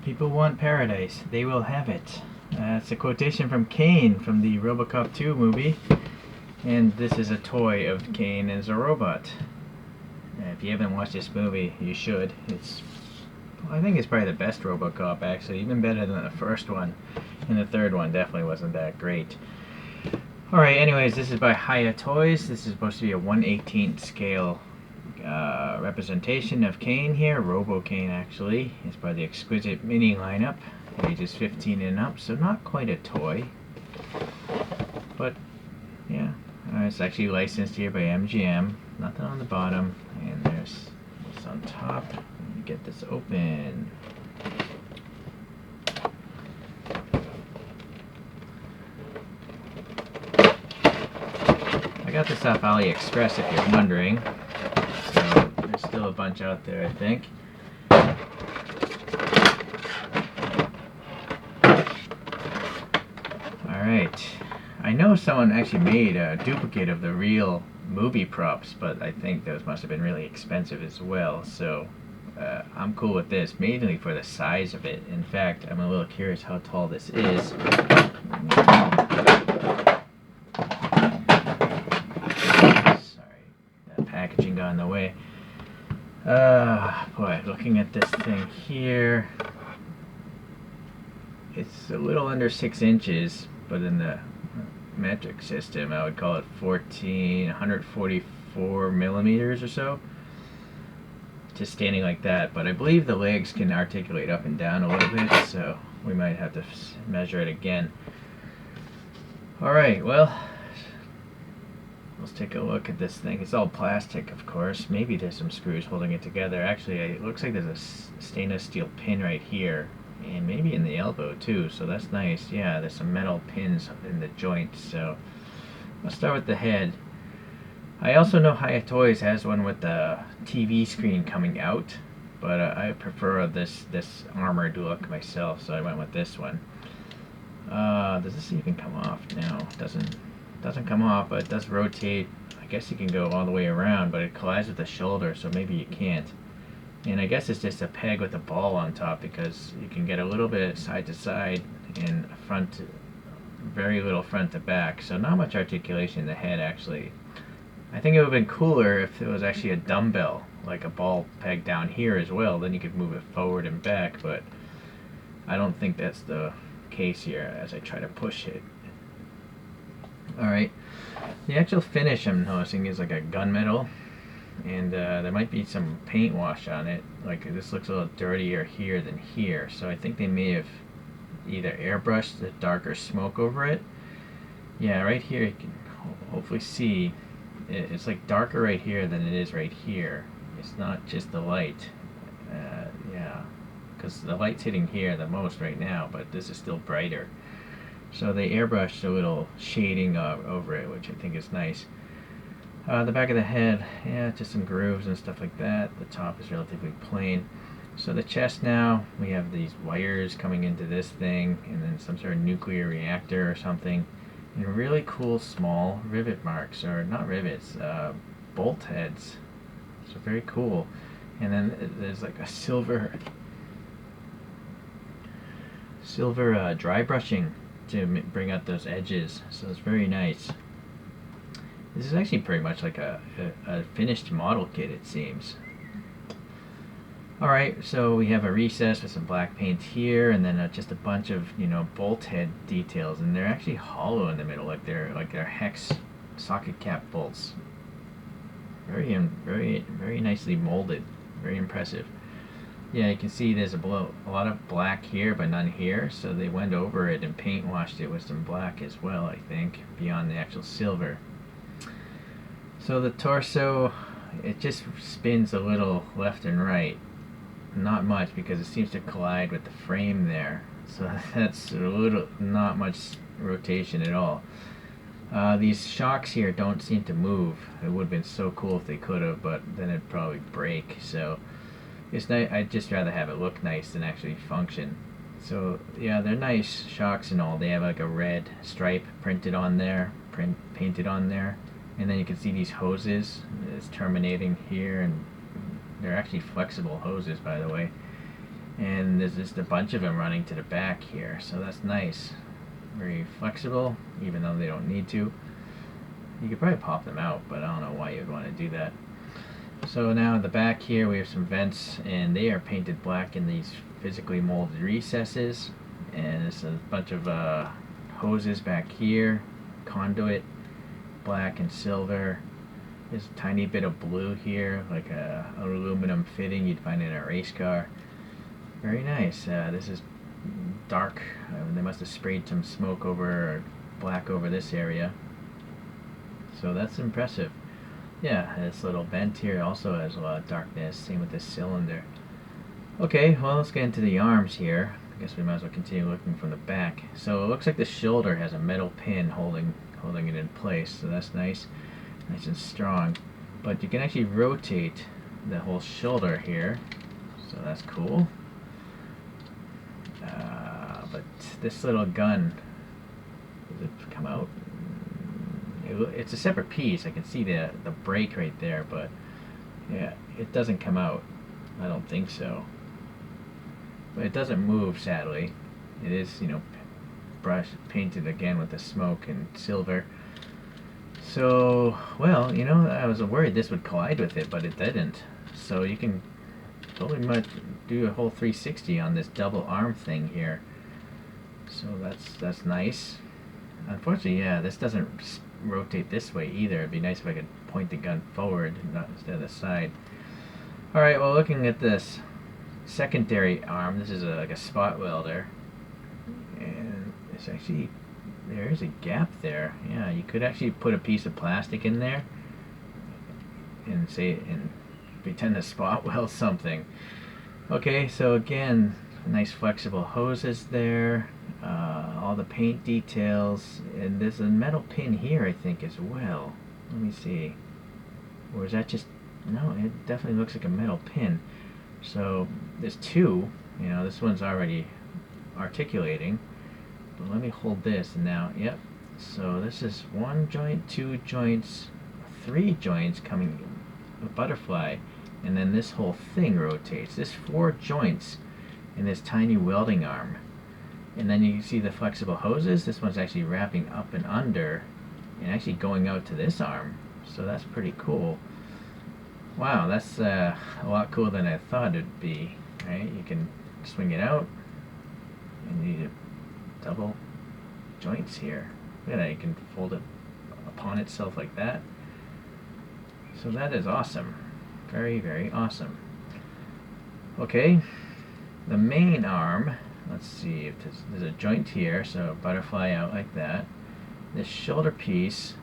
People want paradise. They will have it. It's a quotation from Cain from the Robocop 2 movie. And this is a toy of Cain as a robot. If you haven't watched this movie, you should. I think it's probably the best Robocop, actually. Even better than the first one. And the third one definitely wasn't that great. Alright, anyways, this is by Hiya Toys. This is supposed to be a 1/18 scale representation of Cain here. Robocain, actually. It's by the Exquisite Mini lineup. Ages 15 and up, so not quite a toy. But, yeah. It's actually licensed here by MGM. Nothing on the bottom. And there's this on top. Let me get this open. I got this off AliExpress if you're wondering. So there's still a bunch out there, I think. Alright. I know someone actually made a duplicate of the real movie props, but I think those must have been really expensive as well. So I'm cool with this, mainly for the size of it. In fact, I'm a little curious how tall this is. Packaging got in the way. Boy, looking at this thing here, it's a little under 6 inches, but in the metric system I would call it 144 millimeters or so, just standing like that. But I believe the legs can articulate up and down a little bit, so we might have to measure it again. Alright, well, let's take a look at this thing. It's all plastic, of course. Maybe there's some screws holding it together. Actually, it looks like there's a stainless steel pin right here, and maybe in the elbow too, so that's nice. Yeah, there's some metal pins in the joints. So let's start with the head. I also know Hiya Toys has one with the TV screen coming out, but I prefer this armored look myself, so I went with this one. Does this even come off? No, it doesn't come off, but it does rotate. I guess you can go all the way around, but it collides with the shoulder, so maybe you can't. And I guess it's just a peg with a ball on top, because you can get a little bit side to side and front, very little front to back, so not much articulation in the head, actually. I think it would have been cooler if it was actually a dumbbell, like a ball peg down here as well. Then you could move it forward and back, but I don't think that's the case here as I try to push it. Alright, the actual finish I'm noticing is like a gunmetal, and there might be some paint wash on it. Like, this looks a little dirtier here than here, so I think they may have either airbrushed the darker smoke over it. Yeah, right here you can hopefully see it's like darker right here than it is right here. It's not just the light. Yeah, because the light's hitting here the most right now, but this is still brighter. So they airbrushed a little shading over it, which I think is nice. The back of the head, yeah, just some grooves and stuff like that. The top is relatively plain. So the chest now, we have these wires coming into this thing, and then some sort of nuclear reactor or something. And really cool small rivet marks, or not rivets, bolt heads. So very cool. And then there's like a silver dry brushing to bring out those edges, so it's very nice. This is actually pretty much like a finished model kit, it seems. Alright, so we have a recess with some black paint here, and then just a bunch of, bolt head details, and they're actually hollow in the middle, like they're hex socket cap bolts. Very nicely molded, very impressive. Yeah, you can see there's a lot of black here, but none here, so they went over it and paint washed it with some black as well, I think, beyond the actual silver. So the torso, it just spins a little left and right. Not much, because it seems to collide with the frame there, so that's not much rotation at all. These shocks here don't seem to move. It would have been so cool if they could have, but then it'd probably break. So it's nice. I'd just rather have it look nice than actually function. So yeah, they're nice shocks and all. They have like a red stripe painted on there, and then you can see these hoses. It's terminating here, and they're actually flexible hoses, by the way. And and there's just a bunch of them running to the back here, so that's nice. Very flexible, even though they don't need to. You could probably pop them out, but I don't know why you'd want to do that. So now in the back here we have some vents, and they are painted black in these physically molded recesses, and there's a bunch of hoses back here, conduit, black and silver. There's a tiny bit of blue here, like a aluminum fitting you'd find in a race car. Very nice. This is dark. They must have sprayed some smoke over, or black over this area. So that's impressive. Yeah, this little vent here also has a lot of darkness. Same with this cylinder. Okay, well, let's get into the arms here. I guess we might as well continue looking from the back. So it looks like the shoulder has a metal pin holding it in place. So that's nice and strong. But you can actually rotate the whole shoulder here. So that's cool. But this little gun, does it come out? It's a separate piece. I can see the brake right there, but yeah, it doesn't come out. I don't think so. But it doesn't move, sadly. It is, painted again with the smoke and silver. So, well, I was worried this would collide with it, but it didn't. So you can totally much do a whole 360 on this double arm thing here. So that's nice. Unfortunately, yeah, this doesn't rotate this way either. It'd be nice if I could point the gun forward, not instead of the side. Alright, well, looking at this secondary arm, this is like a spot welder. And it's actually, there is a gap there. Yeah, you could actually put a piece of plastic in there and pretend to spot weld something. Okay, so again, nice flexible hoses there. All the paint details, and there's a metal pin here, I think, as well. Let me see. Or is that just... No, it definitely looks like a metal pin. So there's two. This one's already articulating. But let me hold this, and now, yep. So this is one joint, two joints, three joints coming, a butterfly, and then this whole thing rotates. There's 4 joints in this tiny welding arm. And then you can see the flexible hoses. This one's actually wrapping up and under and actually going out to this arm. So that's pretty cool. Wow, that's a lot cooler than I thought it'd be. Right? You can swing it out, and you need double joints here. Look at that, you can fold it upon itself like that. So that is awesome. Very, very awesome. Okay, the main arm. Let's see if there's a joint here, so butterfly out like that. This shoulder piece,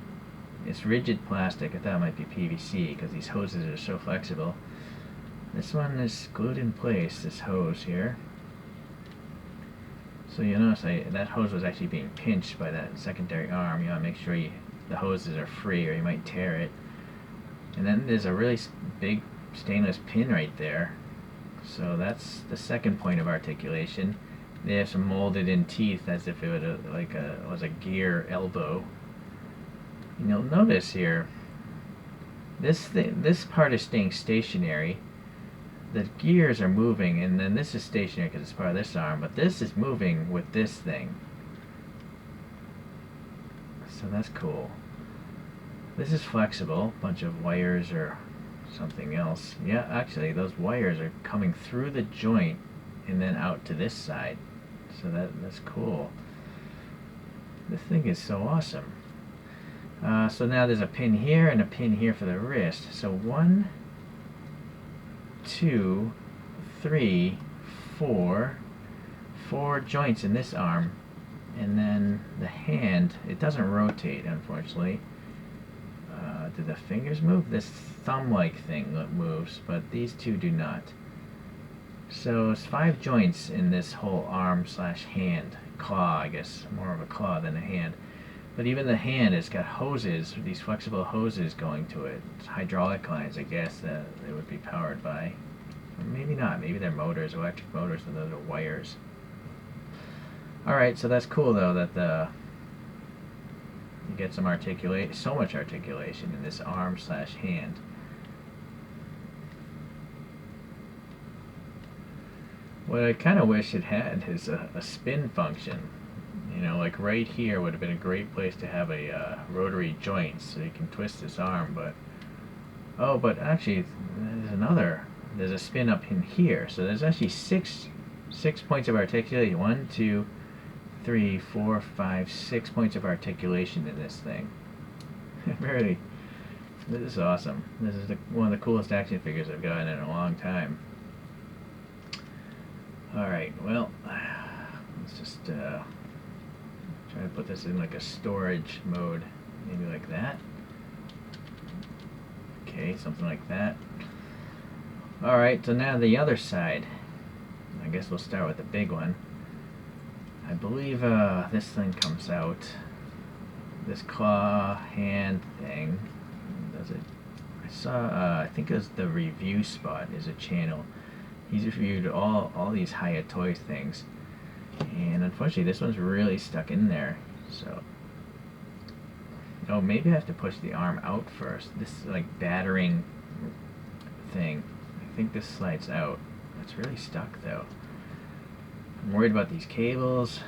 it's rigid plastic. I thought it might be PVC because these hoses are so flexible. This one is glued in place, this hose here. So you notice that hose was actually being pinched by that secondary arm. You want to make sure the hoses are free or you might tear it. And then there's a really big stainless pin right there. So that's the second point of articulation. They have some molded in teeth as if it was a gear elbow. And you'll notice here, this part is staying stationary. The gears are moving, and then this is stationary because it's part of this arm, but this is moving with this thing. So that's cool. This is flexible, bunch of wires or something else. Yeah, actually, those wires are coming through the joint and then out to this side. So that's cool. This thing is so awesome. So now there's a pin here and a pin here for the wrist. So 1, 2, 3, 4 joints in this arm, and then the hand, it doesn't rotate, unfortunately. Do the fingers move? This thumb-like thing moves, but these two do not. So it's 5 joints in this whole arm/hand. Claw, I guess, more of a claw than a hand. But even the hand has got hoses, these flexible hoses going to it. It's hydraulic lines, I guess, that they would be powered by. Or maybe not. Maybe they're motors, electric motors, and those are wires. Alright, so that's cool, though, that you get so much articulation in this arm/hand. What I kind of wish it had is a spin function. You know, like right here would have been a great place to have a rotary joint so you can twist this arm, but oh, but actually there's a spin up in here, so there's actually six points of articulation. 1, 2, 3, 4, 5, 6 points of articulation in this thing. Really, this is awesome. This is one of the coolest action figures I've gotten in a long time. Alright, well, let's just try to put this in like a storage mode, maybe like that. Okay, something like that. Alright, so now the other side. I guess we'll start with the big one. I believe this thing comes out. This claw hand thing. Does it? I saw, I think it was the review spot is a channel. He's reviewed all these Hiya Toys things. And unfortunately this one's really stuck in there. So, oh, maybe I have to push the arm out first. This like battering thing. I think this slides out. It's really stuck though. I'm worried about these cables.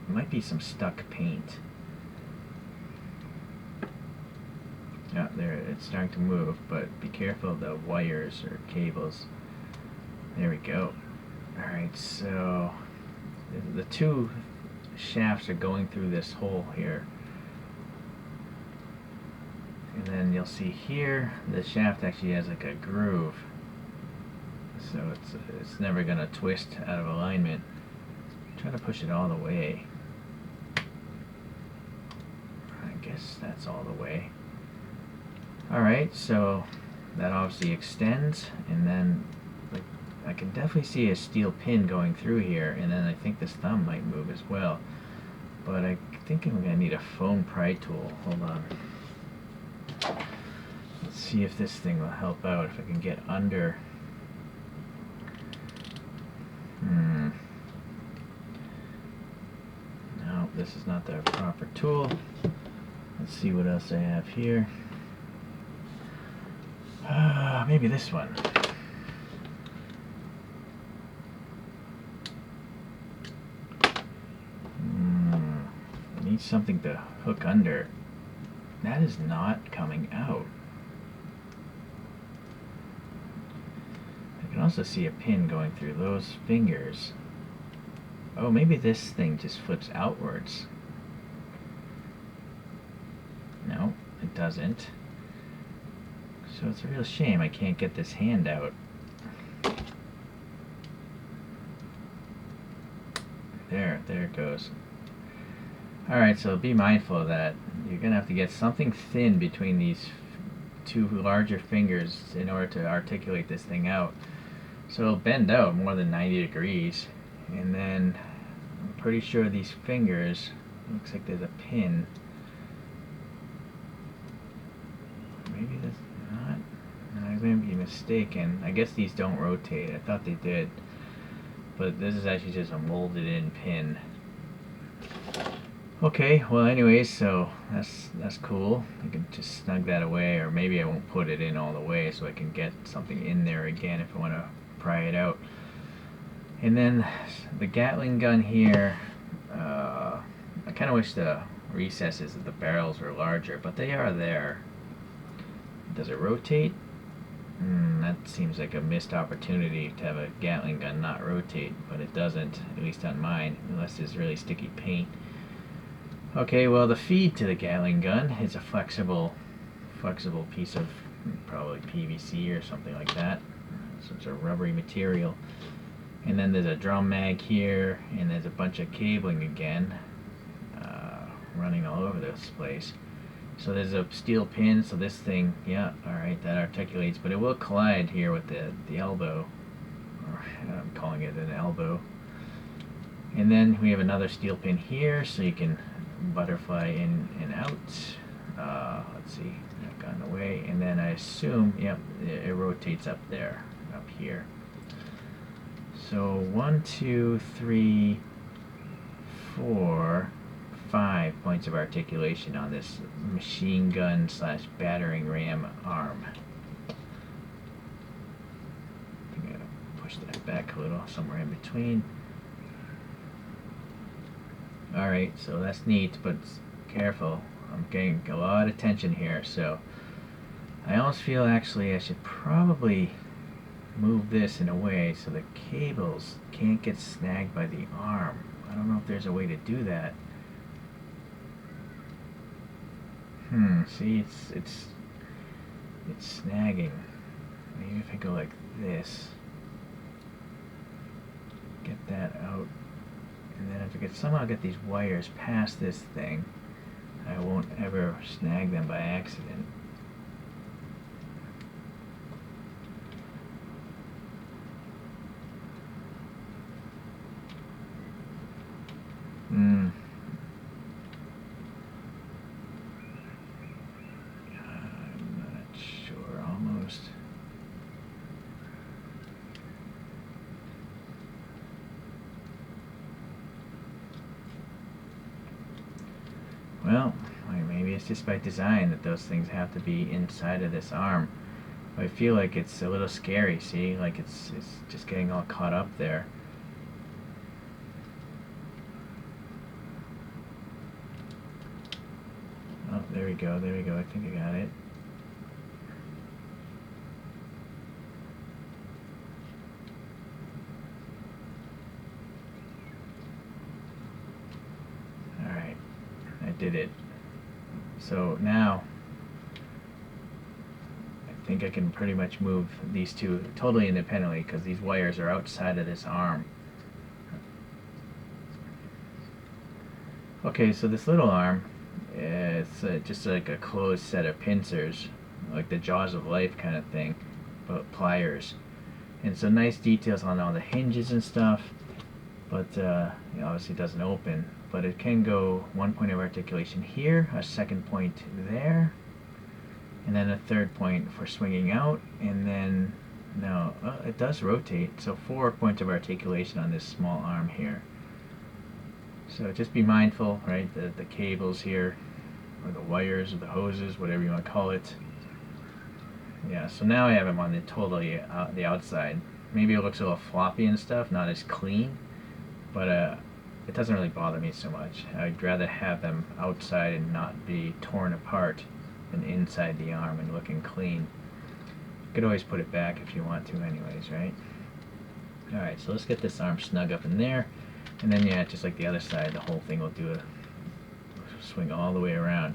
Might be some stuck paint. Yeah, there, it's starting to move, but be careful of the wires or cables. There we go. Alright, so the two shafts are going through this hole here. And then you'll see here, the shaft actually has like a groove. So it's never going to twist out of alignment. Try to push it all the way. I guess that's all the way. Alright, so that obviously extends, and then like, I can definitely see a steel pin going through here, and then I think this thumb might move as well. But I think I'm going to need a foam pry tool. Hold on. Let's see if this thing will help out, if I can get under. No, this is not the proper tool. Let's see what else I have here. Maybe this one. I need something to hook under. That is not coming out. I can also see a pin going through those fingers. Oh, maybe this thing just flips outwards. No, it doesn't. So it's a real shame I can't get this hand out. There it goes. Alright, so be mindful of that. You're going to have to get something thin between these two larger fingers in order to articulate this thing out. So it'll bend out more than 90 degrees. And then I'm pretty sure these fingers, looks like there's a pin. Maybe that's not. I may be mistaken. I guess these don't rotate. I thought they did. But this is actually just a molded in pin. Okay, well anyways, so that's cool. I can just snug that away, or maybe I won't put it in all the way so I can get something in there again if I want to pry it out. And then the Gatling gun here, I kind of wish the recesses of the barrels were larger, but they are there. Does it rotate? That seems like a missed opportunity to have a Gatling gun not rotate, but it doesn't, at least on mine, unless it's really sticky paint. Okay, well the feed to the Gatling gun is a flexible piece of probably PVC or something like that. So it's a rubbery material. And then there's a drum mag here, and there's a bunch of cabling again, running all over this place. So there's a steel pin, so this thing, yeah, alright, that articulates, but it will collide here with the elbow. Or I'm calling it an elbow. And then we have another steel pin here, so you can butterfly in and out. Let's see, I've gotten away. And then I assume, yep, it rotates up there, up here. So 1, 2, 3, 4, 5 points of articulation on this machine gun / battering ram arm. I think I'm gonna push that back. back a little, somewhere in between. Alright, so that's neat, but careful. I'm getting a lot of tension here, so I almost feel actually I should probably move this in a way so the cables can't get snagged by the arm. I don't know if there's a way to do that. See, it's snagging. Maybe if I go like this, get that out, and then if I could somehow get these wires past this thing, I won't ever snag them by accident. I'm not sure, almost. Well, maybe it's just by design that those things have to be inside of this arm. I feel like it's a little scary, see? Like it's just getting all caught up there. Oh, there we go, there we go. I think I got it. Alright, I did it. So now I think I can pretty much move these two totally independently because these wires are outside of this arm. Okay, so this little arm, it's just like a closed set of pincers, like the jaws of life kind of thing, but pliers. And so nice details on all the hinges and stuff, but it obviously doesn't open. But it can go one point of articulation here, a second point there, and then a third point for swinging out, and then, no, it does rotate, so 4 points of articulation on this small arm here. So just be mindful, right, the cables here, or the wires, or the hoses, whatever you want to call it. Yeah, so now I have them on the totally the outside. Maybe it looks a little floppy and stuff, not as clean, but it doesn't really bother me so much. I'd rather have them outside and not be torn apart than inside the arm and looking clean. You could always put it back if you want to anyways, right? Alright, so let's get this arm snug up in there. And then, yeah, just like the other side, the whole thing will do a swing all the way around.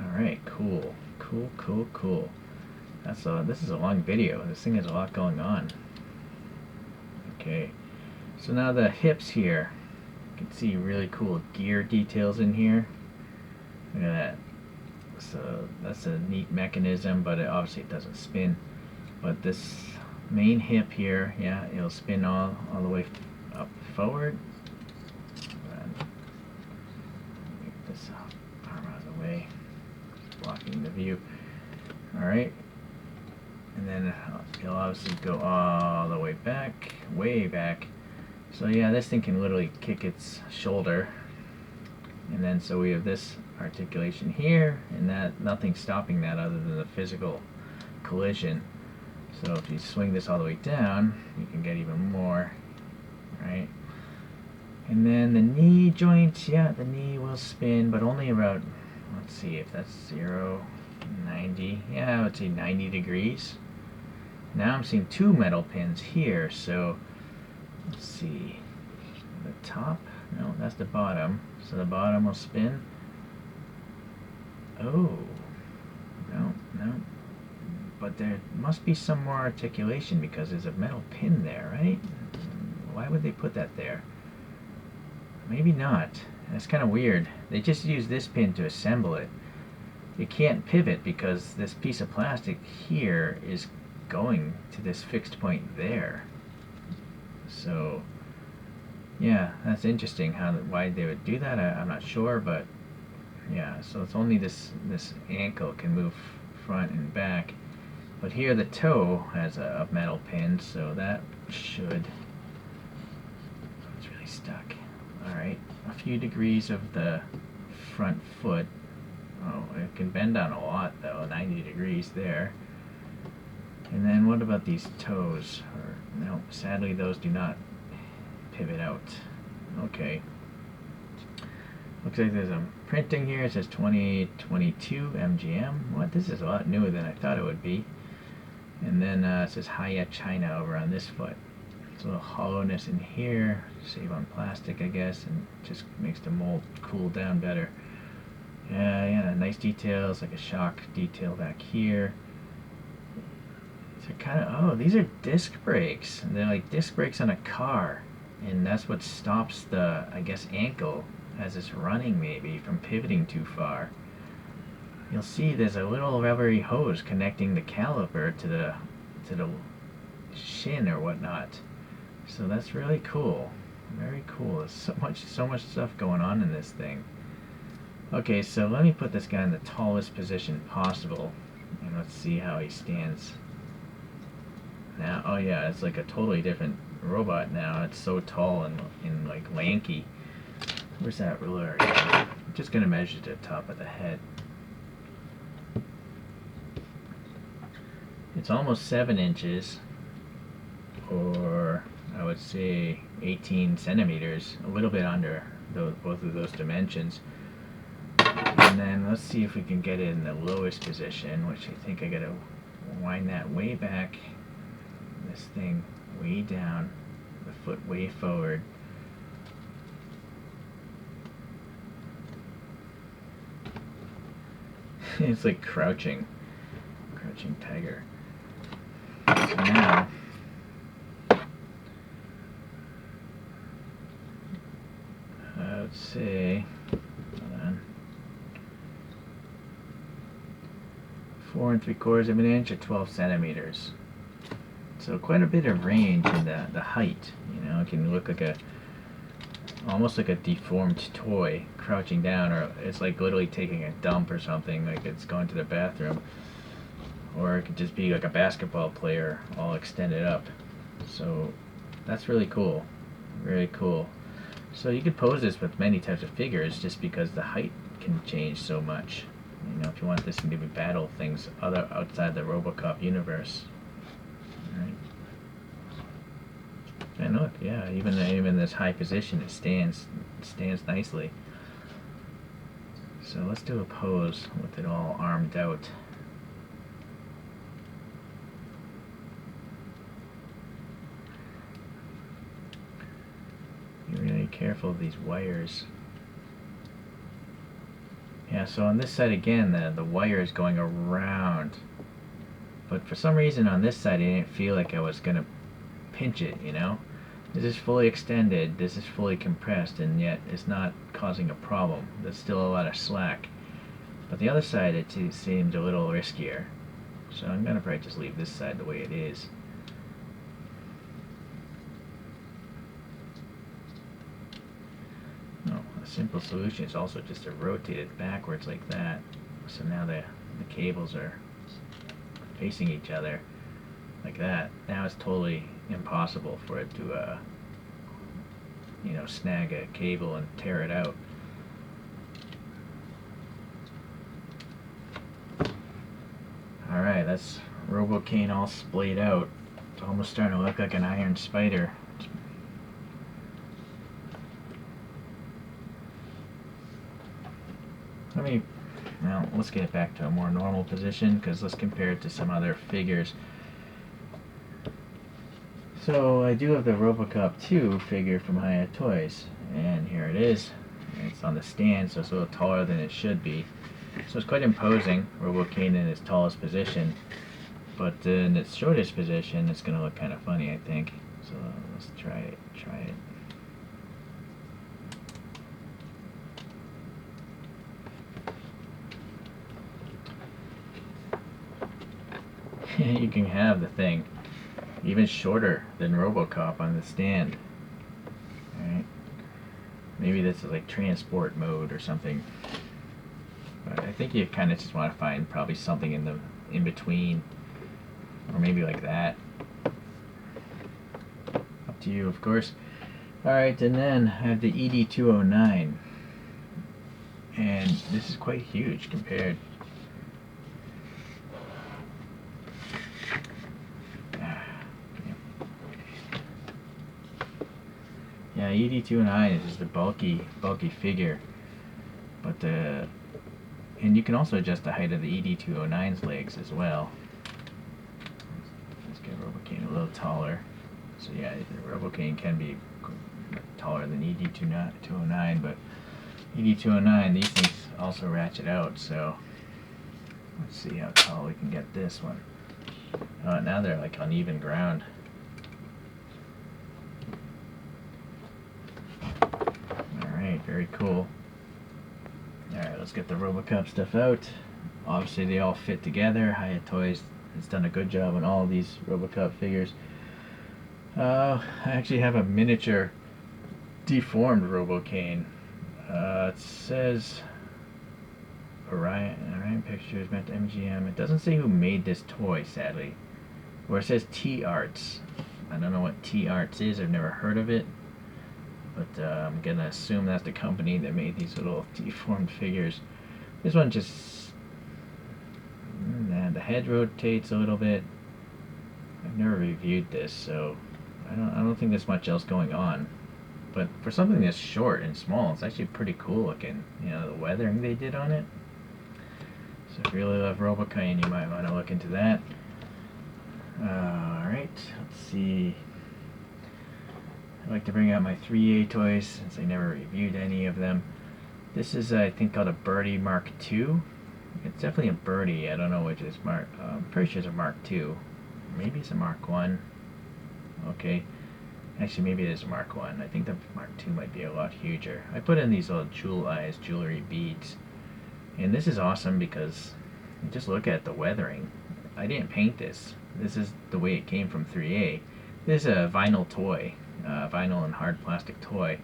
Alright, cool. Cool. This is a long video. This thing has a lot going on. Okay, so now the hips here. You can see really cool gear details in here. Look at that. So that's a neat mechanism, but obviously it doesn't spin. But this main hip here, yeah, it'll spin all the way up forward. Get this arm out of the way, blocking the view. Alright, and then it'll obviously go all the way back, way back. So yeah, this thing can literally kick its shoulder. And then so we have this articulation here, and that nothing's stopping that other than the physical collision. So if you swing this all the way down, you can get even more, right? And then the knee joint, yeah, the knee will spin, but only about, let's see if that's 0, 90, yeah, I would say 90 degrees. Now I'm seeing 2 metal pins here, so let's see, the top, no, that's the bottom, so the bottom will spin. Oh, no, but there must be some more articulation because there's a metal pin there, right? Why would they put that there? Maybe not. That's kind of weird. They just use this pin to assemble it. It can't pivot because this piece of plastic here is going to this fixed point there. So yeah, that's interesting why they would do that. I'm not sure, but yeah, so it's only this ankle can move front and back. But here the toe has a metal pin, so that should, it's really stuck. Alright, a few degrees of the front foot. Oh, it can bend down a lot though, 90 degrees there. And then what about these toes? No, sadly those do not pivot out. Okay. Looks like there's a printing here. It says 2022 MGM. What? This is a lot newer than I thought it would be. And then it says Hiya China over on this foot. It's a little hollowness in here. Save on plastic, I guess, and just makes the mold cool down better. Yeah, nice details, like a shock detail back here. These are kind of, oh, these are disc brakes. They're like disc brakes on a car. And that's what stops the, I guess, ankle as it's running maybe from pivoting too far. You'll see there's a little rubbery hose connecting the caliper to the shin or whatnot. So that's really cool. Very cool. There's so much stuff going on in this thing. Okay, so let me put this guy in the tallest position possible, and let's see how he stands. Now, oh yeah, it's like a totally different robot now. It's so tall and like lanky. Where's that ruler? I'm just gonna measure the top of the head. It's almost 7 inches, or I would say 18 centimeters, a little bit under both of those dimensions. And then let's see if we can get it in the lowest position, which I think I gotta wind that way back, this thing way down, the foot way forward. It's like crouching tiger. So now, let's see, hold on, 4 3/4 of an inch or 12 centimeters. So quite a bit of range in the height. You know, it can look like almost like a deformed toy crouching down, or it's like literally taking a dump or something, like it's going to the bathroom. Or it could just be like a basketball player all extended up. So that's really cool. Very cool. So you could pose this with many types of figures just because the height can change so much. You know, if you want this to maybe battle things outside the Robocop universe. Right. And look, yeah, even this high position, it stands nicely. So let's do a pose with it all armed out. Be really careful of these wires. Yeah, so on this side again, the wire is going around. But for some reason on this side, I didn't feel like I was gonna pinch it, you know? This is fully extended, this is fully compressed, and yet it's not causing a problem. There's still a lot of slack. But the other side, it seemed a little riskier. So I'm gonna probably just leave this side the way it is. Oh, a simple solution is also just to rotate it backwards like that. So now the cables are facing each other like that. Now it's totally impossible for it to you know, snag a cable and tear it out. Alright, that's Robocain all splayed out. It's almost starting to look like an iron spider. Now let's get it back to a more normal position, because let's compare it to some other figures. So I do have the Robocop 2 figure from Hiya Toys, and here it is. It's on the stand, so it's a little taller than it should be. So it's quite imposing, Robocain in its tallest position, but in its shortest position it's going to look kind of funny, I think. So let's try it. You can have the thing even shorter than Robocop on the stand. Alright. Maybe this is like transport mode or something. But I think you kind of just want to find probably something in between. Or maybe like that. Up to you, of course. Alright, and then I have the ED209. And this is quite huge compared. Yeah, ED209 is just a bulky figure, but and you can also adjust the height of the ED209's legs as well. Let's get Robocain a little taller. So yeah, Robocain can be taller than ED209, but ED209, these things also ratchet out, so let's see how tall we can get this one. Now they're like on even ground. Alright, very cool. Alright, let's get the Robocop stuff out. Obviously they all fit together. Hiya Toys has done a good job on all of these Robocop figures. I actually have a miniature deformed Robocain. It says Orion Pictures, meant MGM. It doesn't say who made this toy, sadly. Or it says T-Arts. I don't know what T-Arts is. I've never heard of it. But I'm gonna assume that's the company that made these little deformed figures. This one just... the head rotates a little bit. I've never reviewed this, so I don't think there's much else going on. But for something that's short and small, it's actually pretty cool looking. You know, the weathering they did on it. So if you really love Robocain, you might want to look into that. Alright, let's see. I like to bring out my 3A toys since I never reviewed any of them. This is, I think, called a Birdie Mark II. It's definitely a Birdie. I don't know which is Mark. I'm pretty sure it's a Mark II. Maybe it's a Mark I. Okay. Actually, maybe it is a Mark I. I think the Mark II might be a lot huger. I put in these little jewel eyes, jewelry beads. And this is awesome because just look at the weathering. I didn't paint this. This is the way it came from 3A. This is a vinyl toy. Vinyl and hard plastic toy.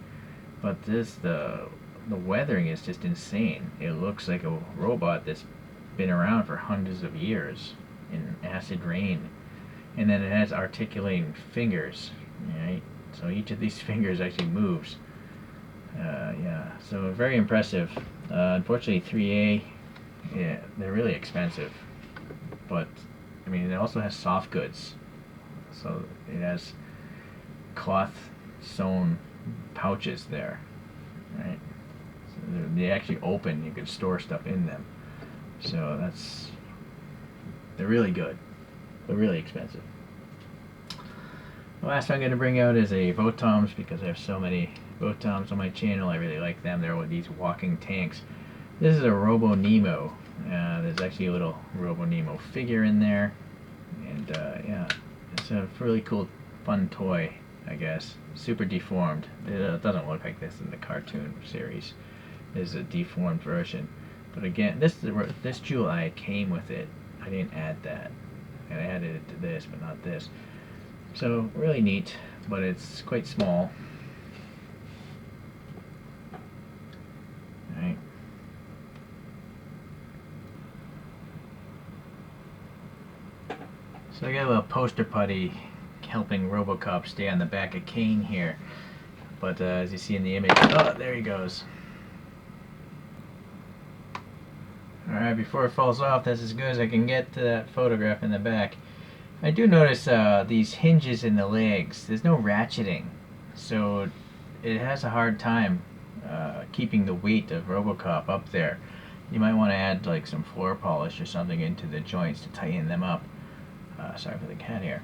But the weathering is just insane. It looks like a robot that's been around for hundreds of years in acid rain. And then it has articulating fingers. Right? So each of these fingers actually moves. Yeah, so very impressive. Unfortunately, 3A, yeah, they're really expensive. But, I mean, it also has soft goods. So it has cloth sewn pouches there. Right? So they actually open, you can store stuff in them. So they're really good, but really expensive. The last one I'm going to bring out is a Votoms because I have so many Votoms on my channel. I really like them. They're these walking tanks. This is a Robo Nemo. There's actually a little Robo Nemo figure in there. And yeah, it's a really cool, fun toy, I guess. Super deformed. It doesn't look like this in the cartoon series. This is a deformed version. But again, this jewel eye came with it. I didn't add that. And I added it to this, but not this. So, really neat, but it's quite small. Alright. So I got a little poster putty helping Robocop stay on the back of Cain here. But as you see in the image, oh, there he goes. Alright, before it falls off, that's as good as I can get to that photograph in the back. I do notice these hinges in the legs, there's no ratcheting, so it has a hard time keeping the weight of Robocop up there. You might want to add like some floor polish or something into the joints to tighten them up. Sorry for the cat here.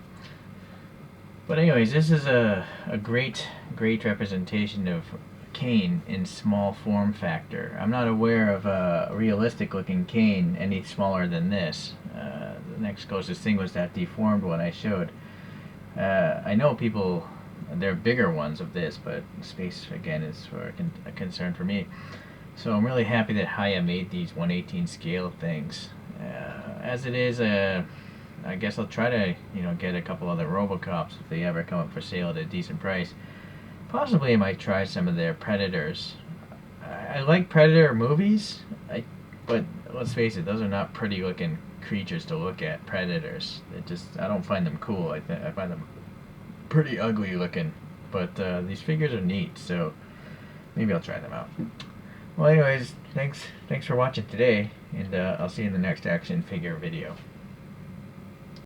But anyways, this is a great representation of Cain in small form factor. I'm not aware of a realistic looking Cain any smaller than this. The next closest thing was that deformed one I showed. I know people, there are bigger ones of this, but space again is a concern for me. So I'm really happy that Hiya made these 1/18 scale things. As it is, I guess I'll try to get a couple other Robocops if they ever come up for sale at a decent price. Possibly I might try some of their Predators. I like Predator movies, but let's face it, those are not pretty looking creatures to look at. Predators, I don't find them cool. I find them pretty ugly looking. But these figures are neat, so maybe I'll try them out. Well, anyways, thanks for watching today, and I'll see you in the next action figure video.